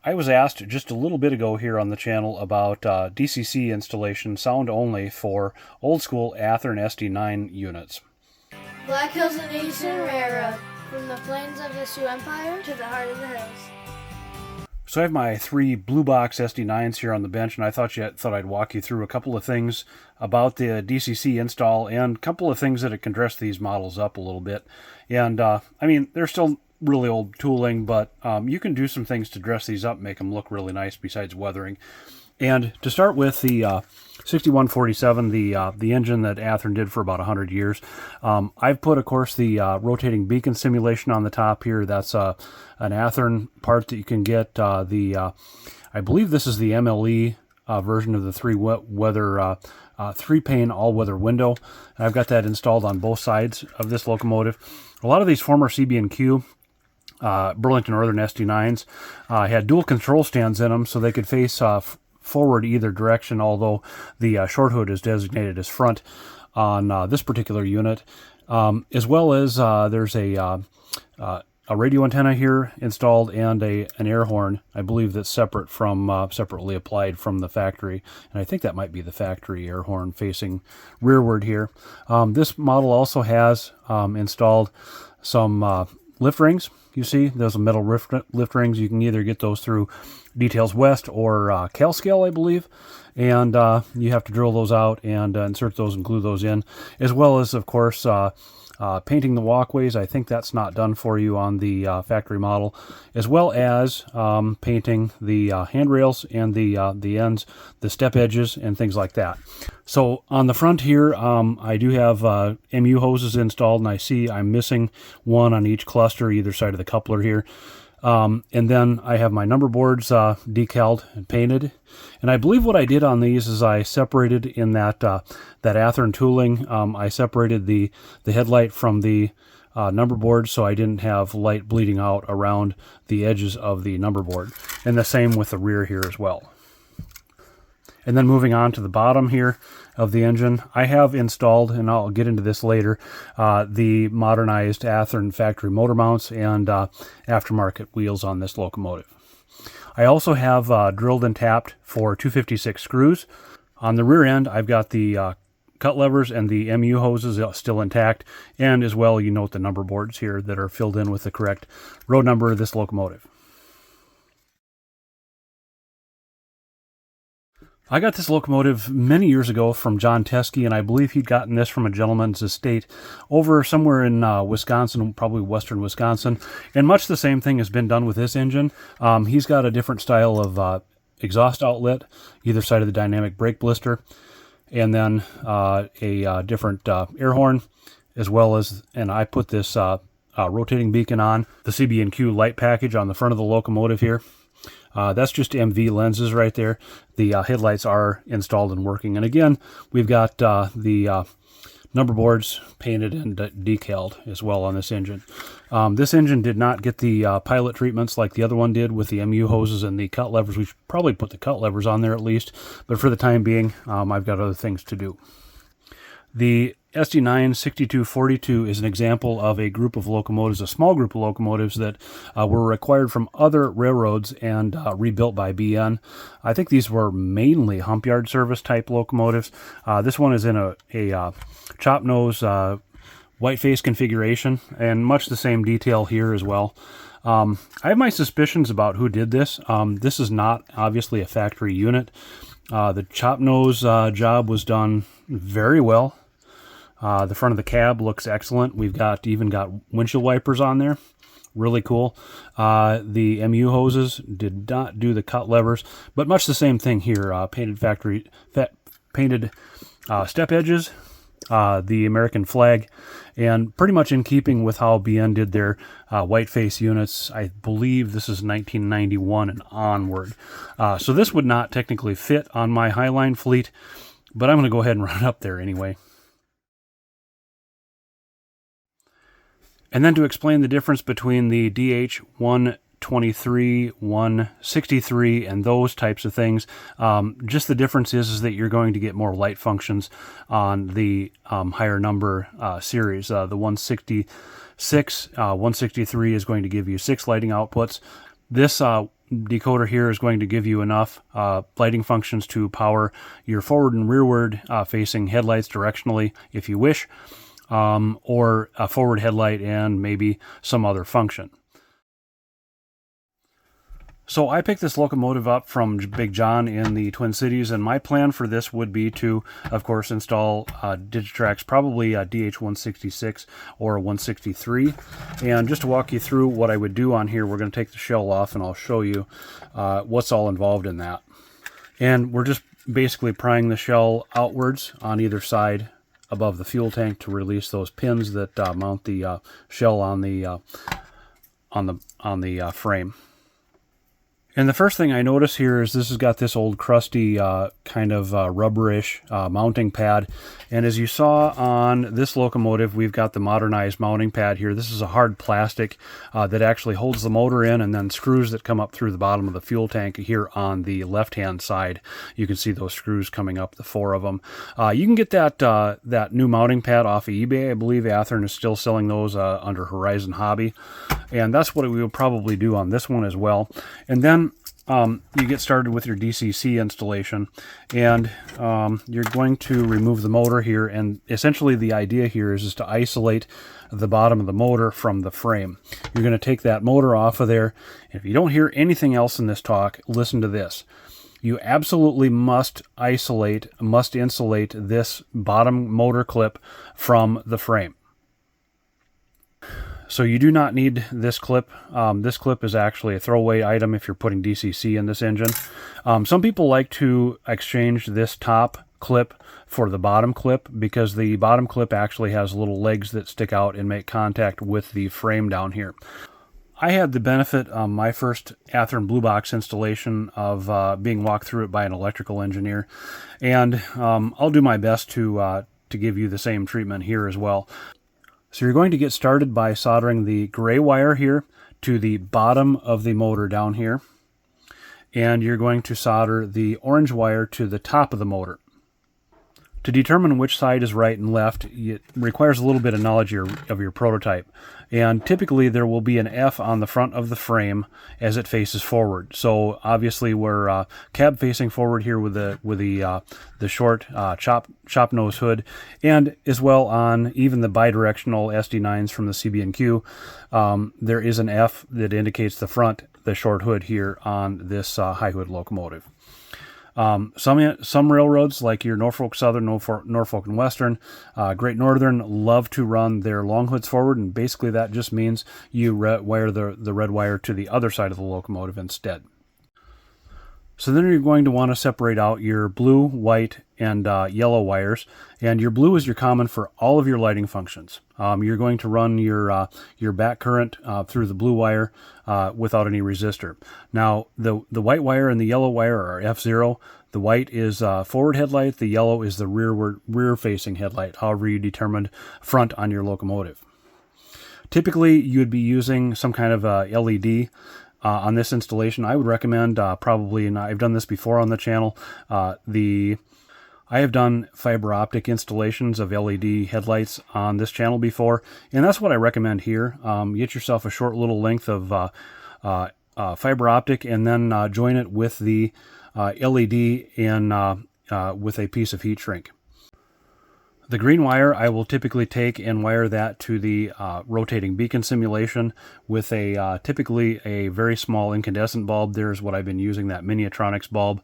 I was asked just a little bit ago here on the channel about DCC installation, sound only, for old school Athearn SD9 units. Black Hills and Eastern Railroad, from the plains of the Sioux Empire to the heart of the hills. So I have my 3 blue box SD9s here on the bench, and I thought I'd walk you through a couple of things about the DCC install and a couple of things that it can dress these models up a little bit. And I mean, they're still really old tooling, but you can do some things to dress these up, make them look really nice besides weathering. And to start with, the 6147, the engine that Athearn did for about 100 years. I've put, of course, the rotating beacon simulation on the top here. That's an Athearn part that you can get. I believe this is the MLE version of the 3-pane all-weather window. And I've got that installed on both sides of this locomotive. A lot of these former CB&Q Burlington Northern SD9s had dual control stands in them, so they could face forward either direction, although the short hood is designated as front on this particular unit. As well as there's a radio antenna here installed and an air horn, I believe, that's separately applied from the factory. And I think that might be the factory air horn facing rearward here. This model also has installed some lift rings. You see, those are metal lift rings. You can either get those through Details West or CalScale, I believe. And you have to drill those out and insert those and glue those in. As well as, of course, painting the walkways. I think that's not done for you on the factory model. As well as painting the handrails and the ends, the step edges, and things like that. So on the front here, I do have MU hoses installed, and I see I'm missing one on each cluster, either side of the coupler here. And then I have my number boards decaled and painted. And I believe what I did on these is I separated in that Athearn tooling, I separated the headlight from the number board, so I didn't have light bleeding out around the edges of the number board. And the same with the rear here as well. And then moving on to the bottom here of the engine, I have installed, and I'll get into this later, the modernized Athearn factory motor mounts and aftermarket wheels on this locomotive. I also have drilled and tapped for 256 screws. On the rear end, I've got the cut levers and the MU hoses still intact, and as well, you note the number boards here that are filled in with the correct road number of this locomotive. I got this locomotive many years ago from John Teskey, and I believe he'd gotten this from a gentleman's estate over somewhere in Wisconsin, probably western Wisconsin. And much the same thing has been done with this engine. He's got a different style of exhaust outlet, either side of the dynamic brake blister, and then a different air horn, as well as, and I put this rotating beacon on the CB&Q light package on the front of the locomotive here. That's just MV lenses right there. The headlights are installed and working. And again, we've got the number boards painted and decaled as well on this engine. This engine did not get the pilot treatments like the other one did with the MU hoses and the cut levers. We should probably put the cut levers on there at least. But for the time being, I've got other things to do. The SD9 6242 is an example of a group of locomotives, a small group of locomotives that were acquired from other railroads and rebuilt by BN. I think these were mainly hump yard service type locomotives. This one is in a chop nose white face configuration, and much the same detail here as well. I have my suspicions about who did this. This is not obviously a factory unit. The chop nose job was done very well. The front of the cab looks excellent. We've even got windshield wipers on there. Really cool. The MU hoses did not do the cut levers, but much the same thing here. Painted step edges, the American flag, and pretty much in keeping with how BN did their white face units. I believe this is 1991 and onward. So this would not technically fit on my Highline fleet, but I'm going to go ahead and run it up there anyway. And then to explain the difference between the DH123, 163, and those types of things, just the difference is that you're going to get more light functions on the higher number series. The 166, 163 is going to give you 6 lighting outputs. This decoder here is going to give you enough lighting functions to power your forward and rearward facing headlights directionally if you wish, or a forward headlight and maybe some other function. So I picked this locomotive up from Big John in the Twin Cities, and my plan for this would be to, of course, install Digitrax, probably a DH166 or a 163. And just to walk you through what I would do on here, we're going to take the shell off and I'll show you what's all involved in that. And we're just basically prying the shell outwards on either side above the fuel tank to release those pins that mount the shell on the frame. And the first thing I notice here is this has got this old crusty kind of rubberish mounting pad. And as you saw on this locomotive, we've got the modernized mounting pad here. This is a hard plastic that actually holds the motor in, and then screws that come up through the bottom of the fuel tank here on the left-hand side. You can see those screws coming up, the 4 of them. You can get that new mounting pad off of eBay. I believe Athearn is still selling those under Horizon Hobby. And that's what we will probably do on this one as well. And then you get started with your DCC installation, and you're going to remove the motor here. And essentially the idea here is to isolate the bottom of the motor from the frame. You're going to take that motor off of there. If you don't hear anything else in this talk, listen to this. You absolutely must insulate this bottom motor clip from the frame. So you do not need this clip. This clip is actually a throwaway item if you're putting DCC in this engine. Some people like to exchange this top clip for the bottom clip because the bottom clip actually has little legs that stick out and make contact with the frame down here. I had the benefit on my first Athearn Blue Box installation of being walked through it by an electrical engineer, and I'll do my best to give you the same treatment here as well. So you're going to get started by soldering the gray wire here to the bottom of the motor down here. And you're going to solder the orange wire to the top of the motor. To determine which side is right and left, it requires a little bit of knowledge of your prototype. And typically there will be an F on the front of the frame as it faces forward. So obviously we're cab facing forward here with the short chop nose hood, and as well on even the bidirectional SD9s from the CB&Q, there is an F that indicates the front, the short hood here on this high hood locomotive. Some railroads, like your Norfolk Southern, Norfolk and Western, Great Northern, love to run their long hoods forward, and basically that just means you wire the red wire to the other side of the locomotive instead. So then you're going to want to separate out your blue, white, and yellow wires. And your blue is your common for all of your lighting functions. You're going to run your back current through the blue wire without any resistor. Now, the white wire and the yellow wire are F0. The white is forward headlight. The yellow is the rear-facing headlight, however you determined front on your locomotive. Typically, you would be using some kind of LED on this installation. I would recommend probably, and I've done this before on the channel, I have done fiber optic installations of LED headlights on this channel before, and that's what I recommend here. Get yourself a short little length of fiber optic, and then join it with the LED with a piece of heat shrink. The green wire I will typically take and wire that to the rotating beacon simulation with a typically a very small incandescent bulb. There's what I've been using, that Miniatronics bulb.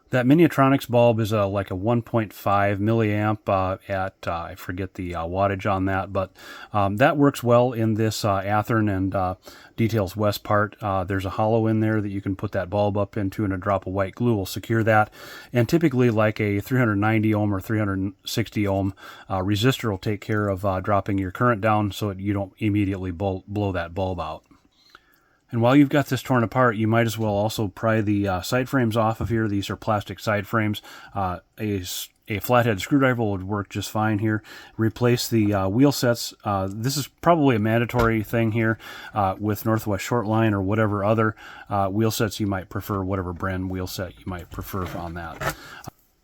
That Miniatronics bulb is like a 1.5 milliamp at, I forget the wattage on that, but that works well in this Athearn and Details West part. There's a hollow in there that you can put that bulb up into, and a drop of white glue will secure that. And typically like a 390 ohm or 360 ohm resistor will take care of dropping your current down so that you don't immediately blow that bulb out. And while you've got this torn apart, you might as well also pry the side frames off of here. These are plastic side frames. A flathead screwdriver would work just fine here. Replace the wheel sets. This is probably a mandatory thing here with Northwest Shortline or whatever other wheel sets you might prefer, whatever brand wheel set you might prefer on that.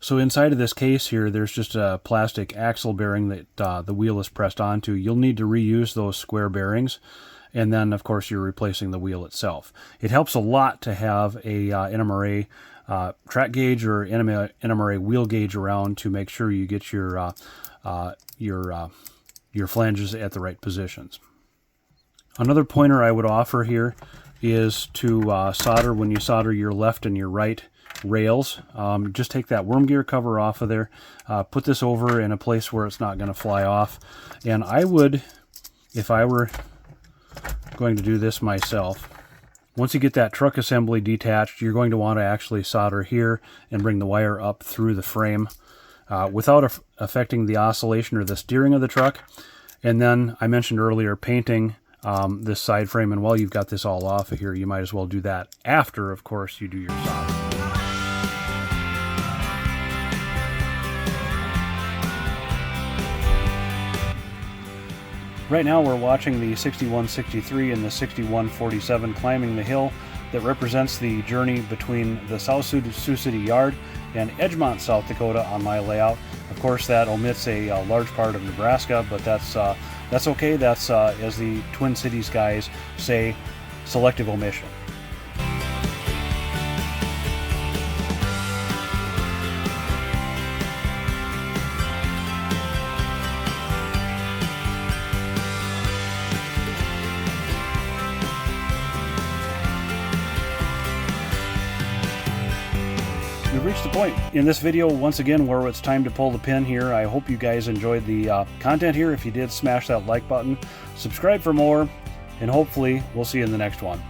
So inside of this case here, there's just a plastic axle bearing that the wheel is pressed onto. You'll need to reuse those square bearings. and then of course you're replacing the wheel itself. It helps a lot to have a NMRA track gauge or NMRA wheel gauge around to make sure you get your flanges at the right positions. Another pointer I would offer here is to solder when you solder your left and your right rails. Just take that worm gear cover off of there, put this over in a place where it's not going to fly off. And I would, if I were going to do this myself, once you get that truck assembly detached, you're going to want to actually solder here and bring the wire up through the frame without affecting the oscillation or the steering of the truck. And then I mentioned earlier painting this side frame, and while you've got this all off of here, you might as well do that after, of course, you do your solder. Right now we're watching the 6163 and the 6147 climbing the hill that represents the journey between the South Sioux City Yard and Edgemont, South Dakota on my layout. Of course, that omits a large part of Nebraska, but that's okay. That's, as the Twin Cities guys say, selective omission. We've reached the point in this video once again where it's time to pull the pin here. I hope you guys enjoyed the content here. If you did, smash that like button, subscribe for more, and hopefully we'll see you in the next one.